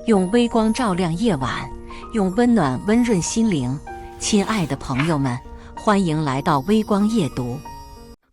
用微光照亮夜晚，用温暖温润心灵。亲爱的朋友们，欢迎来到微光夜读。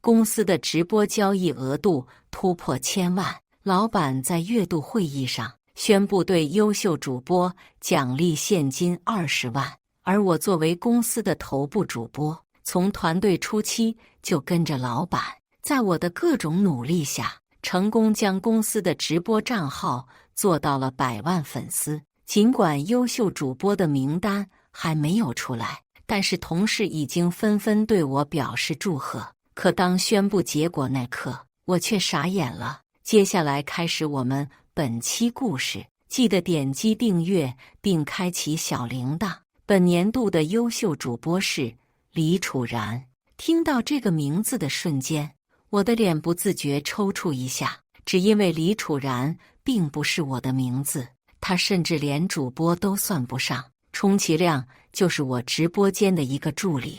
公司的直播交易额度突破1000万，老板在月度会议上宣布对优秀主播奖励现金20万。而我作为公司的头部主播，从团队初期就跟着老板，在我的各种努力下，成功将公司的直播账号做到了100万粉丝。尽管优秀主播的名单还没有出来，但是同事已经纷纷对我表示祝贺。可当宣布结果那刻，我却傻眼了。接下来开始我们本期故事，记得点击订阅并开启小铃铛。本年度的优秀主播是李楚然。听到这个名字的瞬间，我的脸不自觉抽搐一下，只因为李楚然并不是我的名字，他甚至连主播都算不上，充其量就是我直播间的一个助理。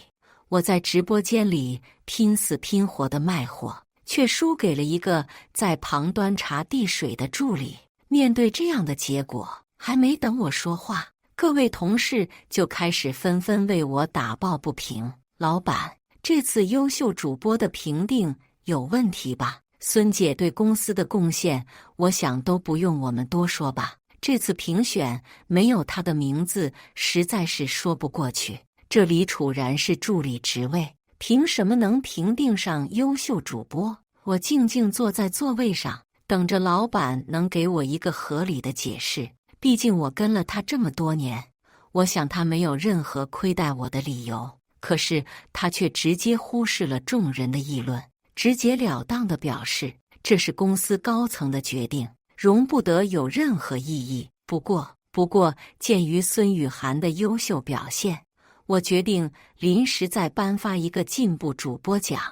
我在直播间里拼死拼活的卖货，却输给了一个在旁端茶递水的助理。面对这样的结果，还没等我说话，各位同事就开始纷纷为我打抱不平。老板，这次优秀主播的评定有问题吧？孙姐对公司的贡献，我想都不用我们多说吧。这次评选没有她的名字，实在是说不过去。这李楚然是助理职位，凭什么能评定上优秀主播？我静静坐在座位上，等着老板能给我一个合理的解释。毕竟我跟了他这么多年，我想他没有任何亏待我的理由。可是他却直接忽视了众人的议论，直截了当地表示这是公司高层的决定，容不得有任何异议。不过，鉴于孙雨涵的优秀表现，我决定临时再颁发一个进步主播奖，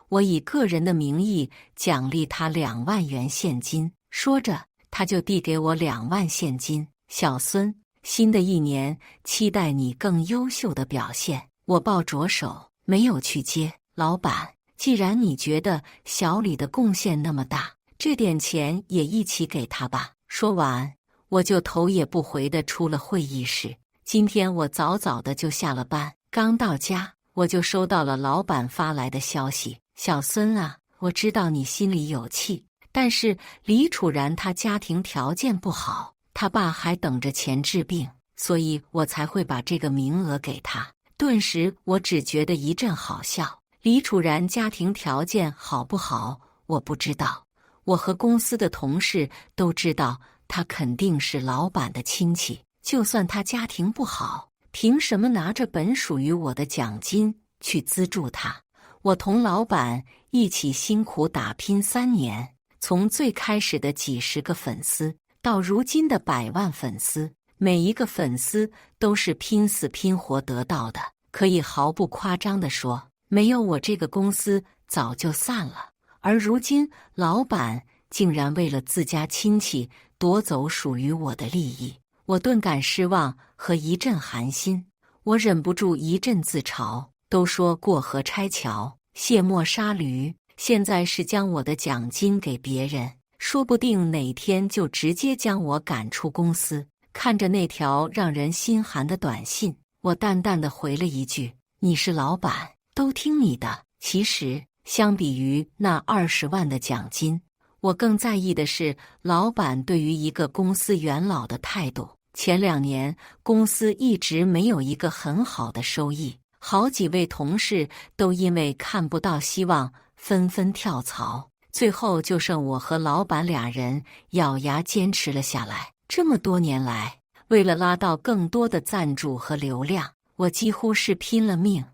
我以个人的名义奖励他2万元现金。说着，他就递给我2万现金。小孙，新的一年期待你更优秀的表现。我抱着手，没有去接。老板，既然你觉得小李的贡献那么大，这点钱也一起给他吧。说完，我就头也不回地出了会议室。今天我早早的就下了班，刚到家我就收到了老板发来的消息。小孙啊，我知道你心里有气，但是李楚然他家庭条件不好，他爸还等着钱治病，所以我才会把这个名额给他。顿时我只觉得一阵好笑。李楚然家庭条件好不好我不知道，我和公司的同事都知道他肯定是老板的亲戚。就算他家庭不好，凭什么拿着本属于我的奖金去资助他？我同老板一起辛苦打拼3年，从最开始的几十个粉丝到如今的100万粉丝，每一个粉丝都是拼死拼活得到的。可以毫不夸张地说，没有我这个公司早就散了。而如今老板竟然为了自家亲戚夺走属于我的利益，我顿感失望和一阵寒心。我忍不住一阵自嘲，都说过河拆桥，卸磨杀驴，现在是将我的奖金给别人，说不定哪天就直接将我赶出公司。看着那条让人心寒的短信，我淡淡的回了一句，你是老板，都听你的。其实相比于那20万的奖金，我更在意的是老板对于一个公司元老的态度。前2年公司一直没有一个很好的收益，好几位同事都因为看不到希望纷纷跳槽，最后就剩我和老板2人咬牙坚持了下来。这么多年来，为了拉到更多的赞助和流量，我几乎是拼了命。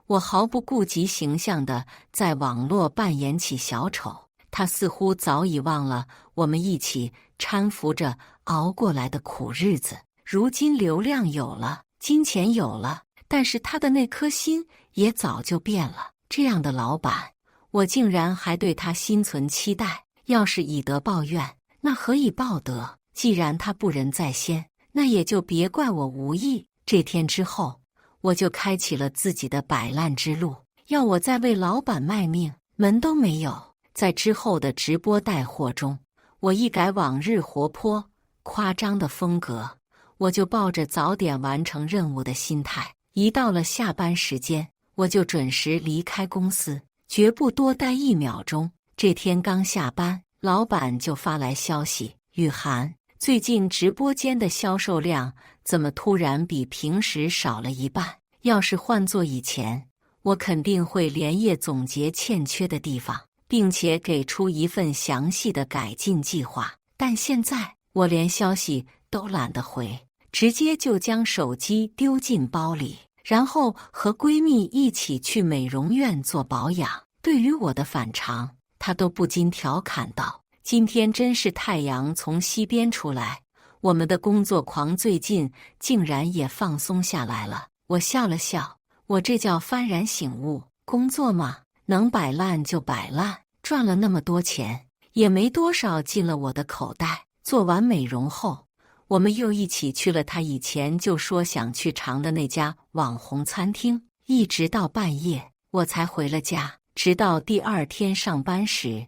我毫不顾及形象地在网络扮演起小丑，他似乎早已忘了我们一起搀扶着熬过来的苦日子。如今流量有了，金钱有了，但是他的那颗心也早就变了。这样的老板，我竟然还对他心存期待。要是以德报怨，那何以报德？既然他不仁在先，那也就别怪我无义。这天之后，我就开启了自己的摆烂之路。要我再为老板卖命，门都没有。在之后的直播带货中，我一改往日活泼夸张的风格，我就抱着早点完成任务的心态，一到了下班时间，我就准时离开公司，绝不多待1秒钟。这天刚下班，老板就发来消息：雨涵，最近直播间的销售量怎么突然比平时少了一半？要是换做以前，我肯定会连夜总结欠缺的地方，并且给出一份详细的改进计划。但现在我连消息都懒得回，直接就将手机丢进包里，然后和闺蜜一起去美容院做保养。对于我的反常，她都不禁调侃道：今天真是太阳从西边出来，我们的工作狂最近竟然也放松下来了。我笑了笑，我这叫幡然醒悟，工作嘛，能摆烂就摆烂，赚了那么多钱，也没多少进了我的口袋。做完美容后，我们又一起去了他以前就说想去尝的那家网红餐厅，一直到半夜我才回了家。直到第2天上班时，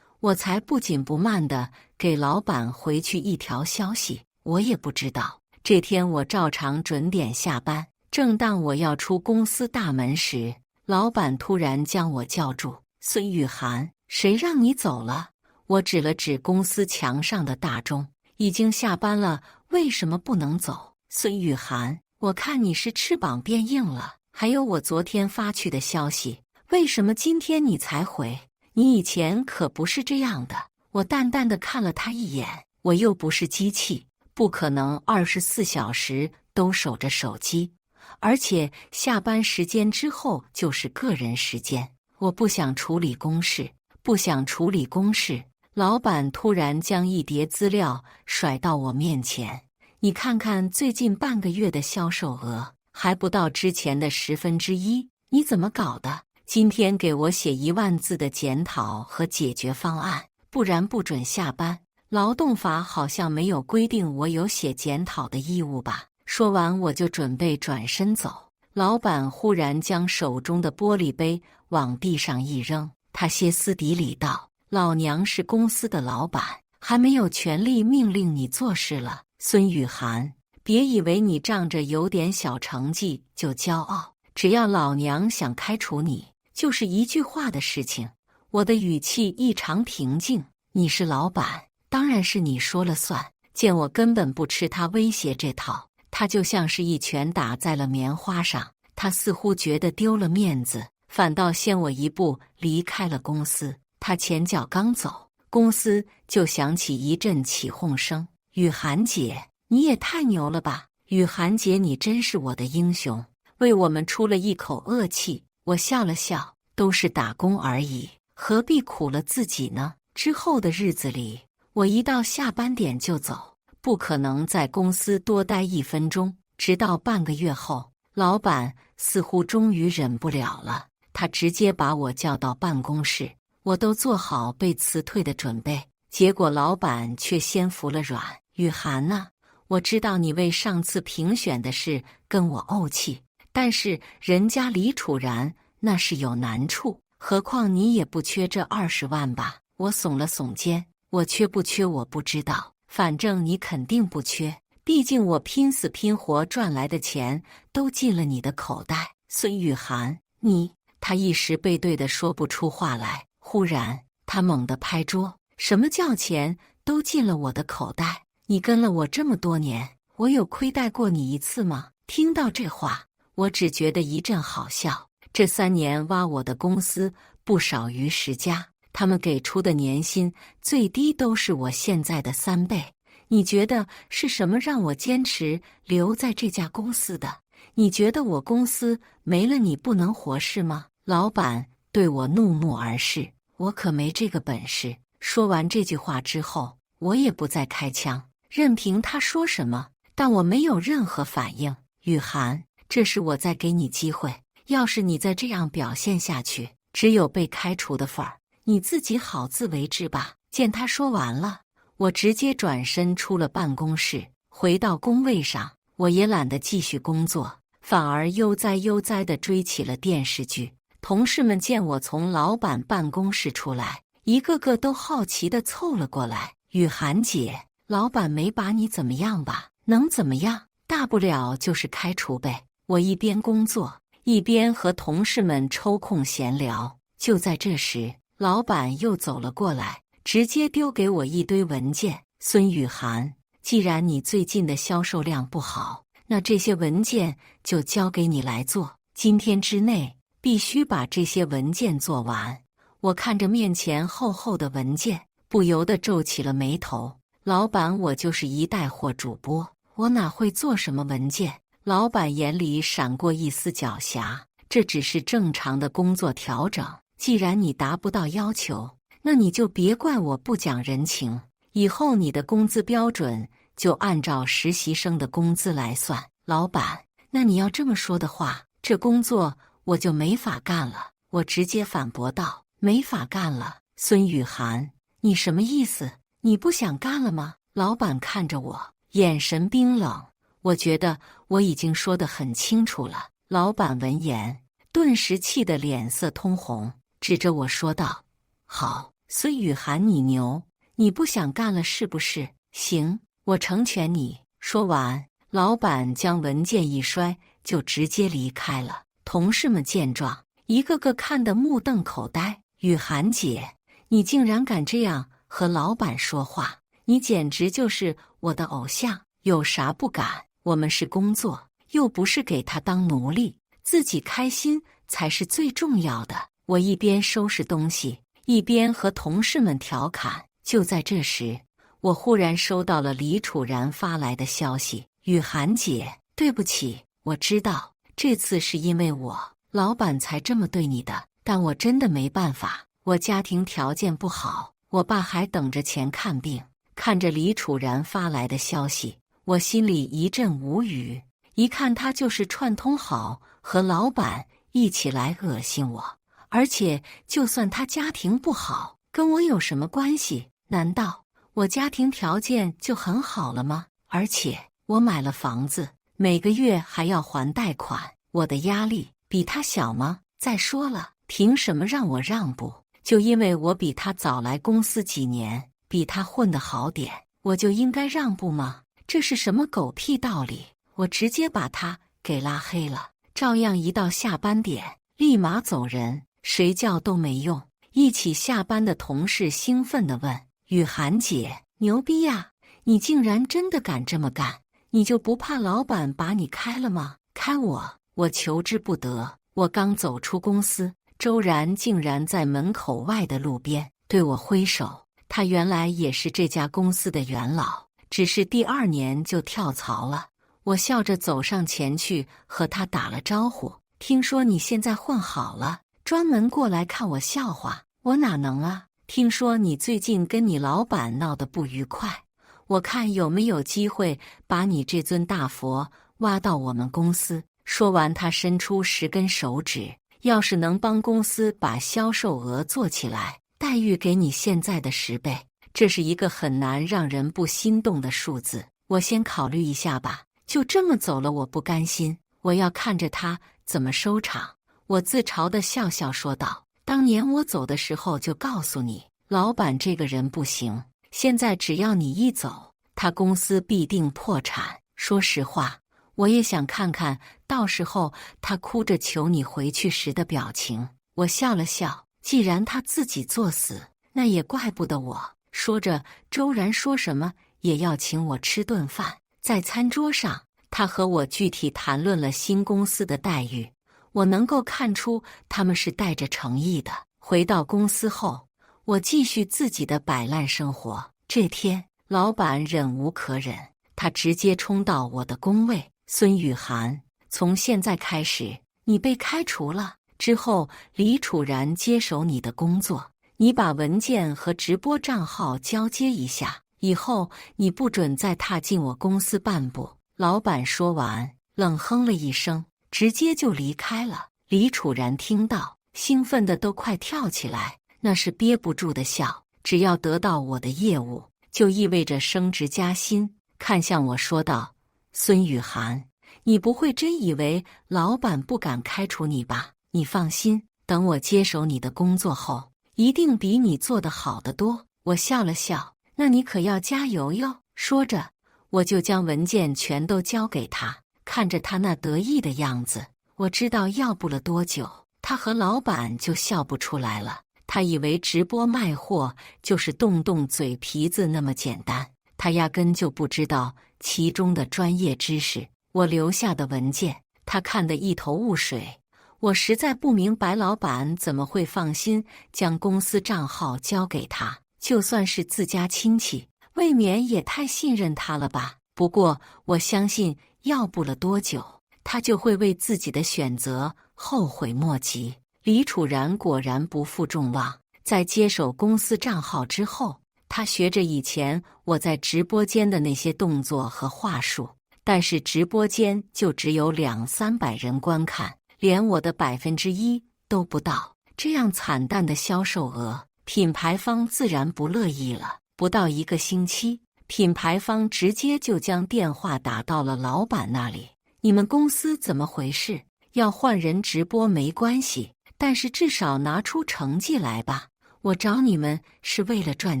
我才不紧不慢地给老板回去一条消息。我也不知道，这天我照常准点下班，正当我要出公司大门时，老板突然将我叫住：孙雨涵，谁让你走了？我指了指公司墙上的大钟，已经下班了，为什么不能走？孙雨涵，我看你是翅膀变硬了。还有我昨天发去的消息，为什么今天你才回？你以前可不是这样的。我淡淡的看了他一眼，我又不是机器，不可能24小时都守着手机，而且下班时间之后就是个人时间，我不想处理公事，不想处理公事。老板突然将一叠资料甩到我面前，你看看最近半个月的销售额，还不到之前的1/10，你怎么搞的？今天给我写1万字的检讨和解决方案，不然不准下班。劳动法好像没有规定我有写检讨的义务吧？说完我就准备转身走，老板忽然将手中的玻璃杯往地上一扔，他歇斯底里道：老娘是公司的老板，还没有权利命令你做事了。孙雨涵，别以为你仗着有点小成绩就骄傲，只要老娘想开除你，就是一句话的事情。我的语气异常平静，你是老板，当然是你说了算。见我根本不吃他威胁这套，他就像是一拳打在了棉花上，他似乎觉得丢了面子，反倒先我一步离开了公司。他前脚刚走，公司就响起一阵起哄声：雨涵姐，你也太牛了吧！雨涵姐，你真是我的英雄，为我们出了一口恶气。我笑了笑，都是打工而已，何必苦了自己呢？之后的日子里，我一到下班点就走，不可能在公司多待1分钟。直到半个月后，老板似乎终于忍不了了，他直接把我叫到办公室，我都做好被辞退的准备，结果老板却先服了软。雨涵啊，我知道你为上次评选的事跟我怄气，但是人家李楚然那是有难处，何况你也不缺这20万吧？我耸了耸肩，我缺不缺我不知道，反正你肯定不缺，毕竟我拼死拼活赚来的钱都进了你的口袋。孙雨涵，你……他一时背对的说不出话来，忽然他猛地拍桌：什么叫钱都进了我的口袋？你跟了我这么多年，我有亏待过你一次吗？听到这话，我只觉得一阵好笑。这3年挖我的公司不少于10家，他们给出的年薪最低都是我现在的3倍。你觉得是什么让我坚持留在这家公司的？你觉得我公司没了你不能活是吗？老板对我怒目而视，我可没这个本事。说完这句话之后，我也不再开枪，任凭他说什么，但我没有任何反应。雨涵，这是我在给你机会，要是你再这样表现下去，只有被开除的份儿，你自己好自为之吧。见他说完了，我直接转身出了办公室，回到工位上，我也懒得继续工作，反而悠哉悠哉地追起了电视剧。同事们见我从老板办公室出来，一个个都好奇地凑了过来：雨涵姐，老板没把你怎么样吧？能怎么样？大不了就是开除呗。我一边工作，一边和同事们抽空闲聊。就在这时，老板又走了过来，直接丢给我一堆文件。孙雨涵，既然你最近的销售量不好，那这些文件就交给你来做，今天之内必须把这些文件做完。我看着面前厚厚的文件，不由得皱起了眉头。老板，我就是一带货主播，我哪会做什么文件？老板眼里闪过一丝狡黠，这只是正常的工作调整。既然你达不到要求，那你就别怪我不讲人情。以后你的工资标准就按照实习生的工资来算。老板，那你要这么说的话，这工作我就没法干了。我直接反驳道，没法干了？孙雨涵，你什么意思？你不想干了吗？老板看着我，眼神冰冷。我觉得我已经说得很清楚了。老板闻言，顿时气得脸色通红，指着我说道：“好，孙雨涵，你牛，你不想干了是不是？行，我成全你。”说完，老板将文件一摔，就直接离开了。同事们见状，一个个看得目瞪口呆。雨涵姐，你竟然敢这样和老板说话，你简直就是我的偶像，有啥不敢？我们是工作，又不是给他当奴隶，自己开心才是最重要的。我一边收拾东西，一边和同事们调侃。就在这时，我忽然收到了李楚然发来的消息：“雨涵姐，对不起，我知道这次是因为我老板才这么对你的，但我真的没办法，我家庭条件不好，我爸还等着钱看病。”看着李楚然发来的消息，我心里一阵无语，一看他就是串通好和老板一起来恶心我，而且就算他家庭不好，跟我有什么关系？难道我家庭条件就很好了吗？而且我买了房子，每个月还要还贷款，我的压力比他小吗？再说了，凭什么让我让步？就因为我比他早来公司几年，比他混得好点，我就应该让步吗？这是什么狗屁道理？我直接把他给拉黑了，照样一到下班点立马走人，谁叫都没用。一起下班的同事兴奋地问：“雨涵姐，牛逼呀！你竟然真的敢这么干，你就不怕老板把你开了吗？”开我？我求之不得。我刚走出公司，周然竟然在门口外的路边对我挥手。他原来也是这家公司的元老，只是第2年就跳槽了。我笑着走上前去和他打了招呼：“听说你现在混好了，专门过来看我笑话。”我哪能啊？听说你最近跟你老板闹得不愉快，我看有没有机会把你这尊大佛挖到我们公司。说完，他伸出10根手指，要是能帮公司把销售额做起来，待遇给你现在的10倍。这是一个很难让人不心动的数字，我先考虑一下吧。就这么走了，我不甘心，我要看着他怎么收场。我自嘲地笑笑说道：“当年我走的时候就告诉你，老板这个人不行，现在只要你一走，他公司必定破产。说实话，我也想看看到时候他哭着求你回去时的表情。”我笑了笑，既然他自己作死，那也怪不得我。说着，周然说什么也要请我吃顿饭。在餐桌上，他和我具体谈论了新公司的待遇，我能够看出他们是带着诚意的。回到公司后，我继续自己的摆烂生活。这天，老板忍无可忍，他直接冲到我的工位：“孙雨涵，从现在开始，你被开除了。之后，李楚然接手你的工作，你把文件和直播账号交接一下，以后你不准再踏进我公司半步。”老板说完，冷哼了一声，直接就离开了。李楚然听到，兴奋的都快跳起来，那是憋不住的笑。只要得到我的业务，就意味着升职加薪。看向我说道：“孙雨涵，你不会真以为老板不敢开除你吧？你放心，等我接手你的工作后，一定比你做得好得多。”我笑了笑：“那你可要加油哟。”说着，我就将文件全都交给他。看着他那得意的样子，我知道要不了多久，他和老板就笑不出来了。他以为直播卖货就是动动嘴皮子那么简单，他压根就不知道其中的专业知识。我留下的文件，他看得一头雾水。我实在不明白，老板怎么会放心将公司账号交给他？就算是自家亲戚，未免也太信任他了吧？不过我相信，要不了多久，他就会为自己的选择后悔莫及。李楚然果然不负众望，在接手公司账号之后，他学着以前我在直播间的那些动作和话术，但是直播间就只有200-300人观看，连我的1%都不到。这样惨淡的销售额，品牌方自然不乐意了。不到1个星期，品牌方直接就将电话打到了老板那里。你们公司怎么回事？要换人直播没关系，但是至少拿出成绩来吧。我找你们是为了赚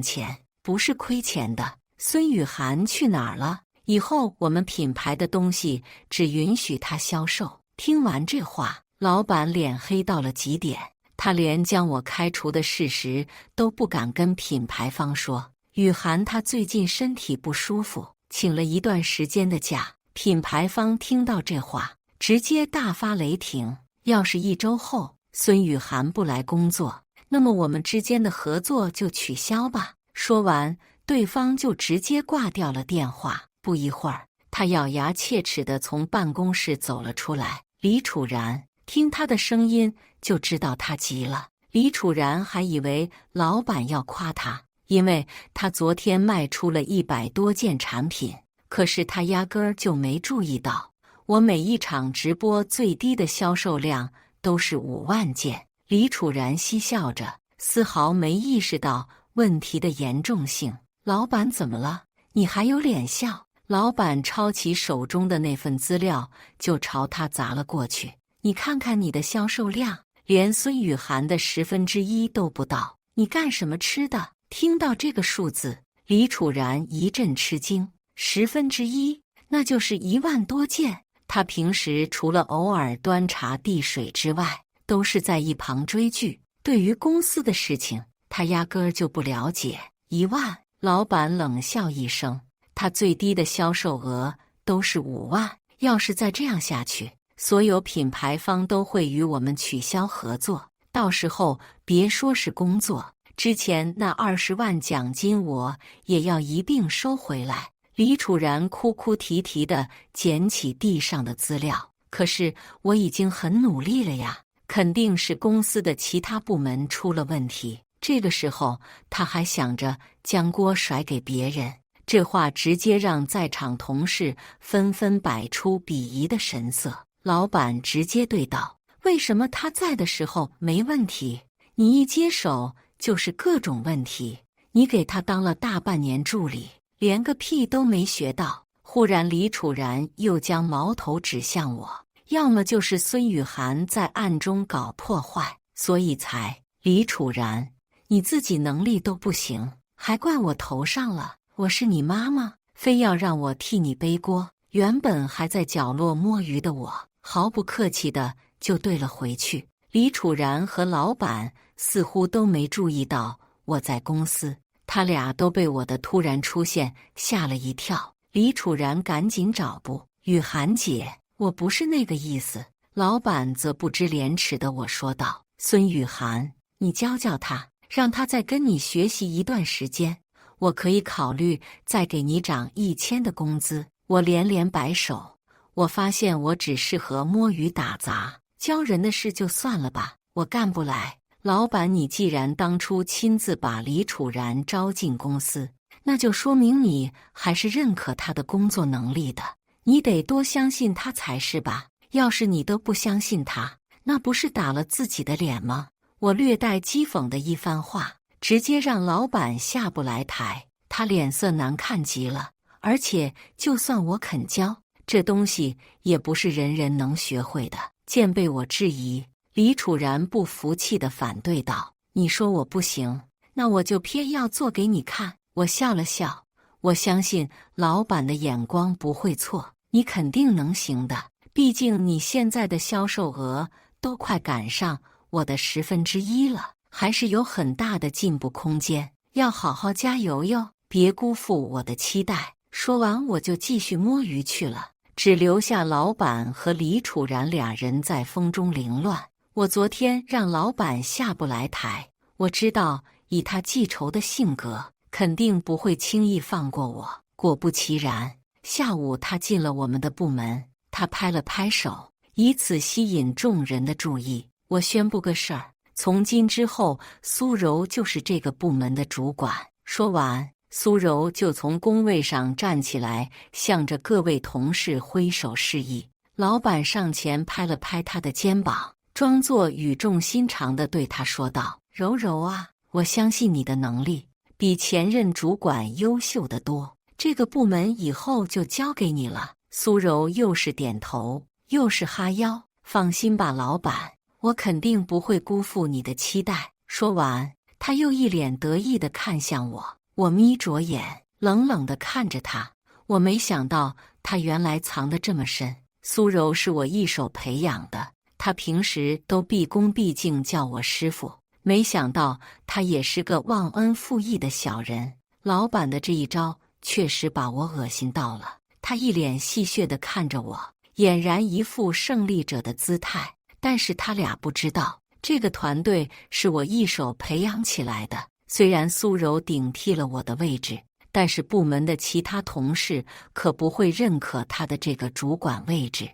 钱，不是亏钱的。孙雨涵去哪儿了？以后我们品牌的东西只允许他销售。听完这话，老板脸黑到了极点，他连将我开除的事实都不敢跟品牌方说。雨涵她最近身体不舒服，请了一段时间的假。品牌方听到这话，直接大发雷霆。要是1周后孙雨涵不来工作，那么我们之间的合作就取消吧。说完，对方就直接挂掉了电话。不一会儿，他咬牙切齿地从办公室走了出来。李楚然听他的声音就知道他急了。李楚然还以为老板要夸他，因为他昨天卖出了100多件产品，可是他压根儿就没注意到，我每一场直播最低的销售量都是5万件。李楚然嬉笑着，丝毫没意识到问题的严重性。老板怎么了？你还有脸笑？老板抄起手中的那份资料就朝他砸了过去。你看看你的销售量，连孙雨涵的1/10都不到，你干什么吃的？听到这个数字，李楚然一阵吃惊。1/10，那就是1万多件。他平时除了偶尔端茶递水之外，都是在一旁追剧，对于公司的事情，他压根儿就不了解。1万，老板冷笑一声，他最低的销售额都是5万，要是再这样下去，所有品牌方都会与我们取消合作，到时候别说是工作，之前那20万奖金我也要一并收回来。李楚然哭哭啼啼地捡起地上的资料，可是我已经很努力了呀，肯定是公司的其他部门出了问题。这个时候他还想着将锅甩给别人，这话直接让在场同事纷纷摆出鄙夷的神色。老板直接对道：为什么他在的时候没问题，你一接手就是各种问题？你给他当了大半年助理，连个屁都没学到。忽然李楚然又将矛头指向我，要么就是孙雨涵在暗中搞破坏，所以才……李楚然，你自己能力都不行，还怪我头上了？我是你妈妈，非要让我替你背锅？原本还在角落摸鱼的我，毫不客气的就对了回去。李楚然和老板似乎都没注意到我在公司，他俩都被我的突然出现吓了一跳。李楚然赶紧找补：雨涵姐，我不是那个意思。老板则不知廉耻的我说道：孙雨涵，你教教他，让他再跟你学习一段时间，我可以考虑再给你涨1000的工资。我连连摆手，我发现我只适合摸鱼打杂，教人的事就算了吧，我干不来。老板，你既然当初亲自把李楚然招进公司，那就说明你还是认可他的工作能力的，你得多相信他才是吧？要是你都不相信他，那不是打了自己的脸吗？我略带讥讽的一番话，直接让老板下不来台，他脸色难看极了。而且就算我肯教，这东西也不是人人能学会的。见被我质疑，李楚然不服气地反对道：你说我不行，那我就偏要做给你看。我笑了笑，我相信老板的眼光不会错，你肯定能行的。毕竟你现在的销售额都快赶上我的1/10了，还是有很大的进步空间，要好好加油哟，别辜负我的期待。说完，我就继续摸鱼去了，只留下老板和李楚然俩人在风中凌乱。我昨天让老板下不来台，我知道以他记仇的性格，肯定不会轻易放过我。果不其然，下午他进了我们的部门，他拍了拍手，以此吸引众人的注意。我宣布个事儿，从今之后，苏柔就是这个部门的主管。说完，苏柔就从工位上站起来，向着各位同事挥手示意。老板上前拍了拍他的肩膀，装作语重心长地对他说道：“柔柔啊，我相信你的能力比前任主管优秀得多，这个部门以后就交给你了。”苏柔又是点头，又是哈腰，放心吧，老板，我肯定不会辜负你的期待。说完，他又一脸得意地看向我，我眯着眼，冷冷地看着他。我没想到他原来藏得这么深。苏柔是我一手培养的，他平时都毕恭毕敬叫我师傅，没想到他也是个忘恩负义的小人。老板的这一招确实把我恶心到了。他一脸戏谑地看着我，俨然一副胜利者的姿态。但是他俩不知道，这个团队是我一手培养起来的。虽然苏柔顶替了我的位置，但是部门的其他同事可不会认可他的这个主管位置。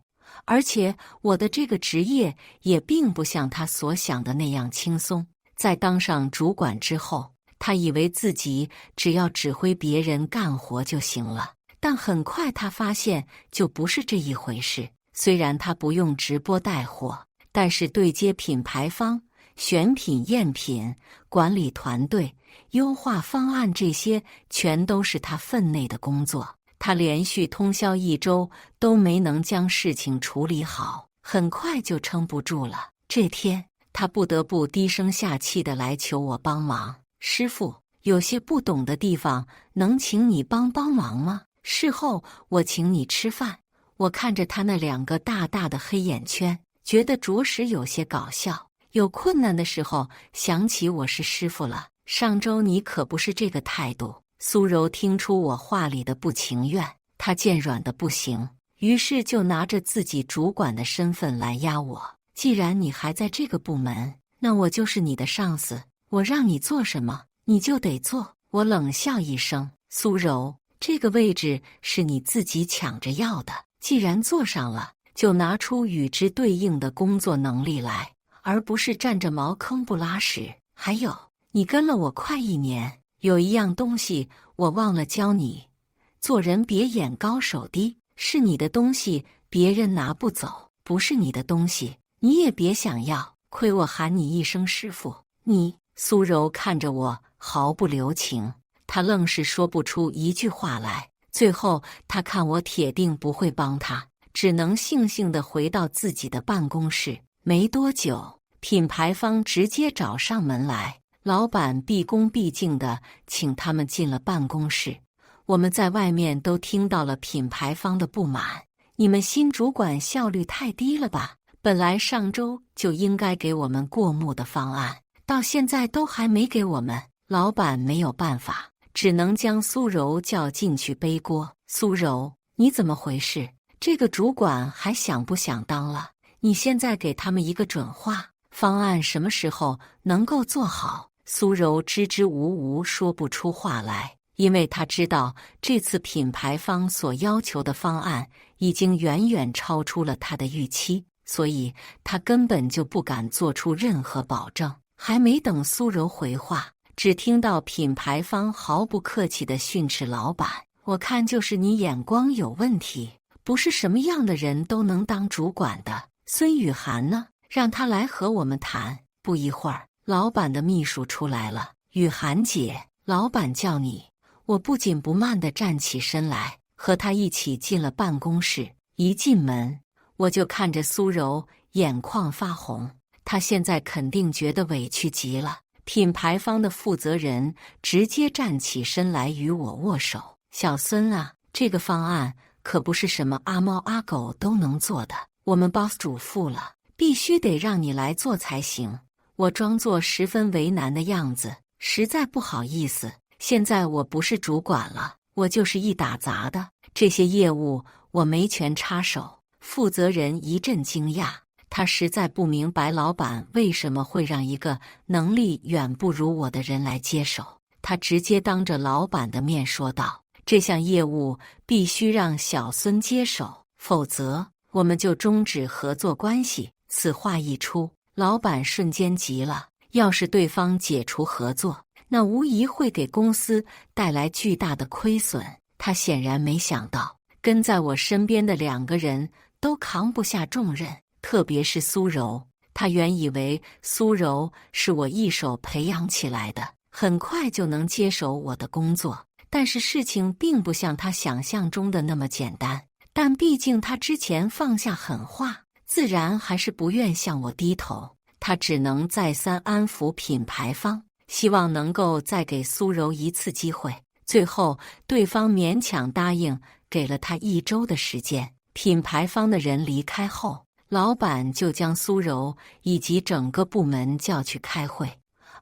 而且我的这个职业也并不像他所想的那样轻松。在当上主管之后，他以为自己只要指挥别人干活就行了。但很快他发现就不是这一回事。虽然他不用直播带货，但是对接品牌方、选品验品、管理团队、优化方案，这些全都是他分内的工作。他连续通宵1周都没能将事情处理好，很快就撑不住了。这天，他不得不低声下气地来求我帮忙：“师傅，有些不懂的地方，能请你帮忙吗？事后我请你吃饭。”我看着他那2个大大的黑眼圈，觉得着实有些搞笑。有困难的时候想起我是师傅了，上周你可不是这个态度。苏柔听出我话里的不情愿，她见软的不行，于是就拿着自己主管的身份来压我。既然你还在这个部门，那我就是你的上司，我让你做什么你就得做。我冷笑一声：“苏柔，这个位置是你自己抢着要的，既然坐上了，就拿出与之对应的工作能力来，而不是占着茅坑不拉屎。还有，你跟了我快1年，有一样东西我忘了教你，做人别眼高手低，是你的东西别人拿不走，不是你的东西你也别想要。亏我喊你一声师傅，你……”苏柔看着我毫不留情，她愣是说不出一句话来。最后她看我铁定不会帮她，只能悻悻地回到自己的办公室。没多久，品牌方直接找上门来，老板毕恭毕敬地请他们进了办公室。我们在外面都听到了品牌方的不满：“你们新主管效率太低了吧？本来上周就应该给我们过目的方案，到现在都还没给我们。”老板没有办法，只能将苏柔叫进去背锅：“苏柔，你怎么回事？这个主管还想不想当了？你现在给他们一个准话，方案什么时候能够做好？”苏柔支支吾吾说不出话来，因为她知道这次品牌方所要求的方案已经远远超出了她的预期，所以她根本就不敢做出任何保证。还没等苏柔回话，只听到品牌方毫不客气地训斥老板：“我看就是你眼光有问题，不是什么样的人都能当主管的。孙雨涵呢？让他来和我们谈。”不一会儿，老板的秘书出来了：“雨涵姐，老板叫你。”我不紧不慢地站起身来，和他一起进了办公室。一进门，我就看着苏柔眼眶发红，她现在肯定觉得委屈极了。品牌方的负责人直接站起身来与我握手：“小孙啊，这个方案可不是什么阿猫阿狗都能做的，我们 boss 嘱咐了，必须得让你来做才行。我装作十分为难的样子，实在不好意思。现在我不是主管了，我就是一打杂的，这些业务我没权插手。负责人一阵惊讶，他实在不明白老板为什么会让一个能力远不如我的人来接手。他直接当着老板的面说道：“这项业务必须让小孙接手，否则我们就终止合作关系。”此话一出，老板瞬间急了。要是对方解除合作，那无疑会给公司带来巨大的亏损。他显然没想到，跟在我身边的2个人都扛不下重任，特别是苏柔。他原以为苏柔是我一手培养起来的，很快就能接手我的工作。但是事情并不像他想象中的那么简单。但毕竟他之前放下狠话，自然还是不愿向我低头。他只能再三安抚品牌方，希望能够再给苏柔一次机会。最后，对方勉强答应，给了他1周的时间。品牌方的人离开后，老板就将苏柔以及整个部门叫去开会，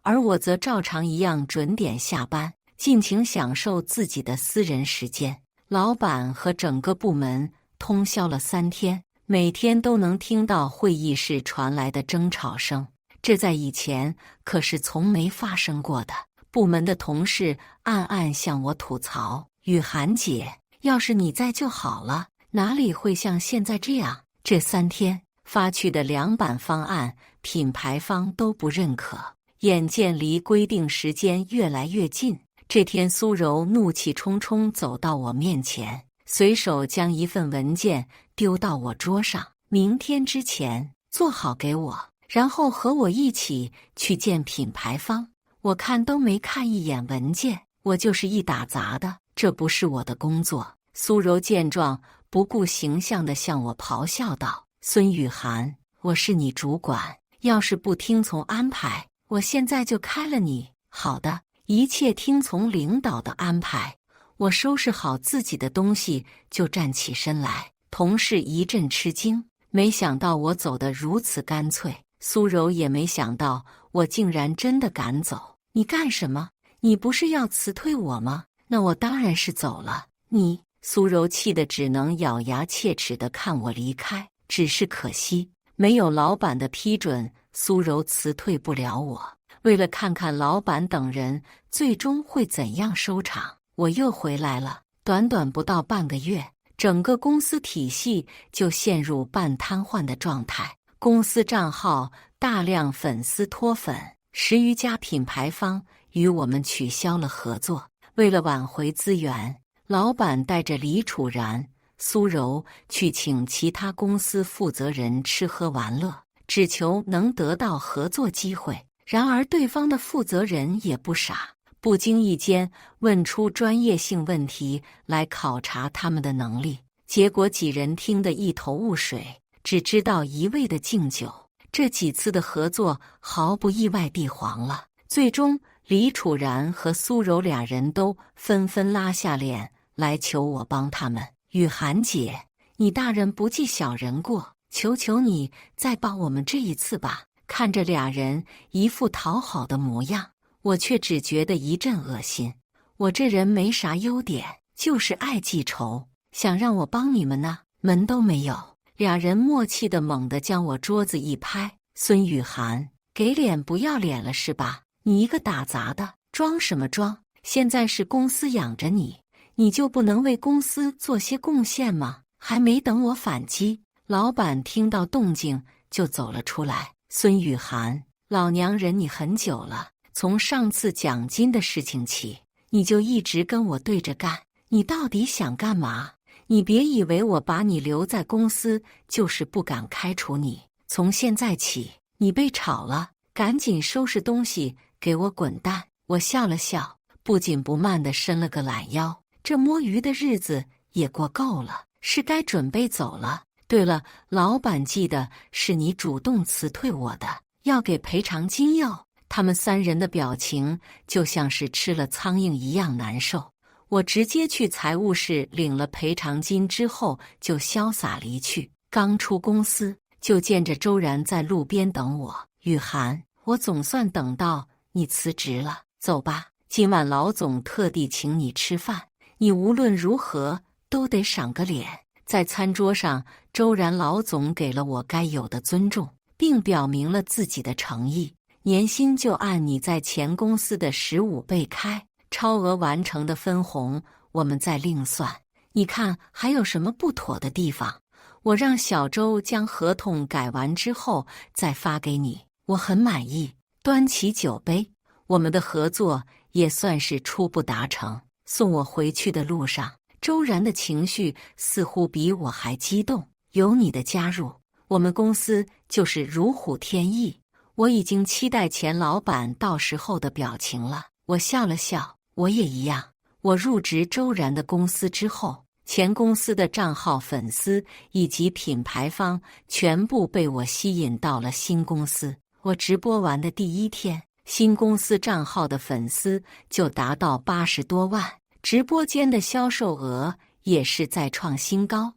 而我则照常一样准点下班，尽情享受自己的私人时间。老板和整个部门通宵了3天。每天都能听到会议室传来的争吵声，这在以前可是从没发生过的。部门的同事暗暗向我吐槽：“雨涵姐，要是你在就好了，哪里会像现在这样？”这3天发去的2版方案，品牌方都不认可。眼见离规定时间越来越近，这天苏柔怒气冲冲走到我面前，随手将一份文件丢到我桌上，明天之前做好给我，然后和我一起去见品牌方。我看都没看一眼文件，我就是一打杂的，这不是我的工作。苏柔见状，不顾形象地向我咆哮道：“孙雨涵，我是你主管，要是不听从安排，我现在就开了你。”好的，一切听从领导的安排。我收拾好自己的东西，就站起身来。同事一阵吃惊，没想到我走得如此干脆。苏柔也没想到我竟然真的敢走。你干什么？你不是要辞退我吗？那我当然是走了。你……苏柔气得只能咬牙切齿地看我离开。只是可惜，没有老板的批准，苏柔辞退不了我。为了看看老板等人最终会怎样收场，我又回来了。短短不到半个月，整个公司体系就陷入半瘫痪的状态，公司账号大量粉丝脱粉，10余家品牌方与我们取消了合作。为了挽回资源，老板带着李楚然、苏柔去请其他公司负责人吃喝玩乐，只求能得到合作机会。然而对方的负责人也不傻，不经意间问出专业性问题来考察他们的能力，结果几人听得一头雾水，只知道一味的敬酒。这几次的合作毫不意外地黄了。最终李楚然和苏柔2人都纷纷拉下脸来求我帮他们。雨涵姐，你大人不计小人过，求求你再帮我们这一次吧。看着2人一副讨好的模样，我却只觉得一阵恶心。我这人没啥优点，就是爱记仇，想让我帮你们呢，门都没有。2人默契地猛地将我桌子一拍：“孙雨涵，给脸不要脸了是吧？你一个打杂的，装什么装？现在是公司养着你，你就不能为公司做些贡献吗？”还没等我反击，老板听到动静就走了出来：“孙雨涵，老娘忍你很久了，从上次奖金的事情起，你就一直跟我对着干，你到底想干嘛？你别以为我把你留在公司就是不敢开除你，从现在起，你被炒了，赶紧收拾东西给我滚蛋！”我笑了笑，不紧不慢地伸了个懒腰，这摸鱼的日子也过够了，是该准备走了。对了，老板记得是你主动辞退我的，要给赔偿金哟。他们3人的表情就像是吃了苍蝇一样难受。我直接去财务室领了赔偿金之后，就潇洒离去。刚出公司，就见着周然在路边等我。雨涵，我总算等到你辞职了，走吧，今晚老总特地请你吃饭，你无论如何都得赏个脸。在餐桌上，周然老总给了我该有的尊重，并表明了自己的诚意，年薪就按你在前公司的15倍开，超额完成的分红我们再另算。你看还有什么不妥的地方？我让小周将合同改完之后再发给你，我很满意。端起酒杯，我们的合作也算是初步达成。送我回去的路上，周然的情绪似乎比我还激动。有你的加入，我们公司就是如虎添翼。我已经期待钱老板到时候的表情了。我笑了笑，我也一样。我入职周然的公司之后，前公司的账号粉丝以及品牌方全部被我吸引到了新公司。我直播完的第一天，新公司账号的粉丝就达到80多万，直播间的销售额也是再创新高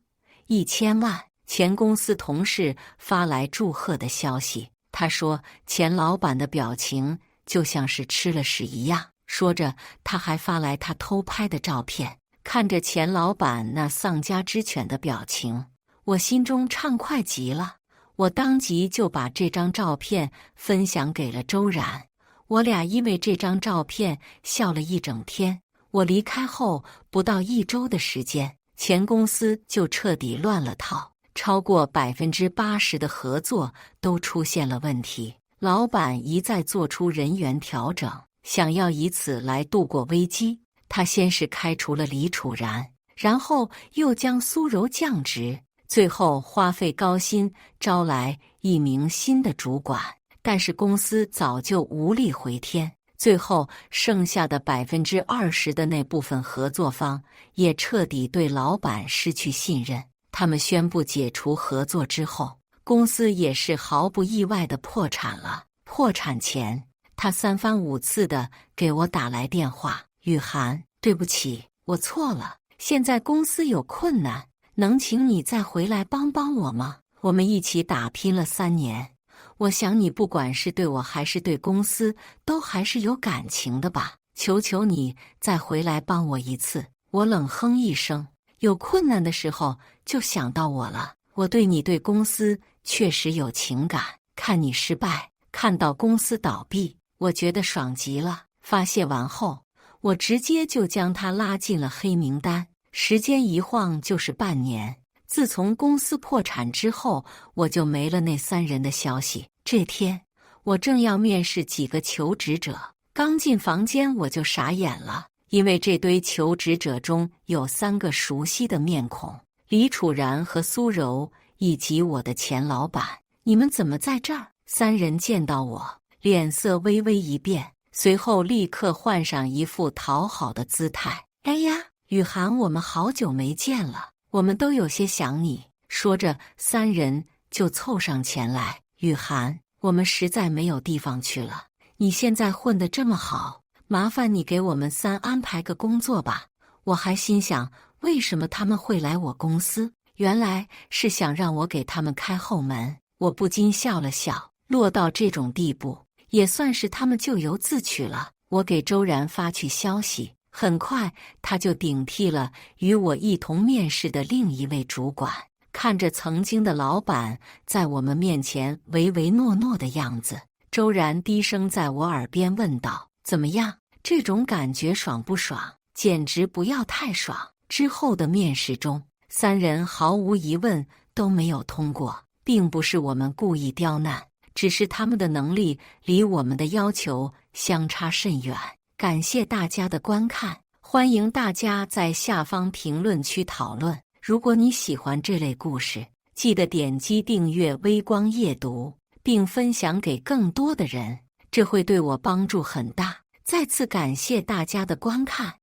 ，1000万。前公司同事发来祝贺的消息，他说钱老板的表情就像是吃了屎一样。说着，他还发来他偷拍的照片。看着钱老板那丧家之犬的表情，我心中畅快极了。我当即就把这张照片分享给了周然，我俩因为这张照片笑了一整天。我离开后不到1周的时间，前公司就彻底乱了套，超过80%的合作都出现了问题。老板一再做出人员调整，想要以此来度过危机。他先是开除了李楚然，然后又将苏柔降职，最后花费高薪招来一名新的主管。但是公司早就无力回天，最后剩下的20%的那部分合作方也彻底对老板失去信任。他们宣布解除合作之后，公司也是毫不意外的破产了。破产前，他3番5次的给我打来电话，雨涵，对不起，我错了，现在公司有困难，能请你再回来帮帮我吗？我们一起打拼了3年，我想你不管是对我还是对公司，都还是有感情的吧？求求你再回来帮我一次。我冷哼一声，有困难的时候就想到我了。我对你对公司确实有情感，看你失败，看到公司倒闭，我觉得爽极了。发泄完后，我直接就将他拉进了黑名单。时间一晃就是半年，自从公司破产之后，我就没了那3人的消息。这天，我正要面试几个求职者，刚进房间我就傻眼了，因为这堆求职者中有3个熟悉的面孔，李楚然和苏柔，以及我的前老板。你们怎么在这儿？3人见到我，脸色微微一变，随后立刻换上一副讨好的姿态。哎呀，雨涵，我们好久没见了，我们都有些想你。说着，3人就凑上前来。雨涵，我们实在没有地方去了，你现在混得这么好，麻烦你给我们3安排个工作吧。我还心想，为什么他们会来我公司？原来是想让我给他们开后门。我不禁笑了笑，落到这种地步，也算是他们咎由自取了。我给周然发去消息，很快他就顶替了与我一同面试的另一位主管。看着曾经的老板在我们面前唯唯诺诺的样子，周然低声在我耳边问道：怎么样？这种感觉爽不爽？简直不要太爽。之后的面试中，3人毫无疑问都没有通过，并不是我们故意刁难，只是他们的能力离我们的要求相差甚远。感谢大家的观看，欢迎大家在下方评论区讨论。如果你喜欢这类故事，记得点击订阅微光夜读，并分享给更多的人，这会对我帮助很大。再次感谢大家的观看。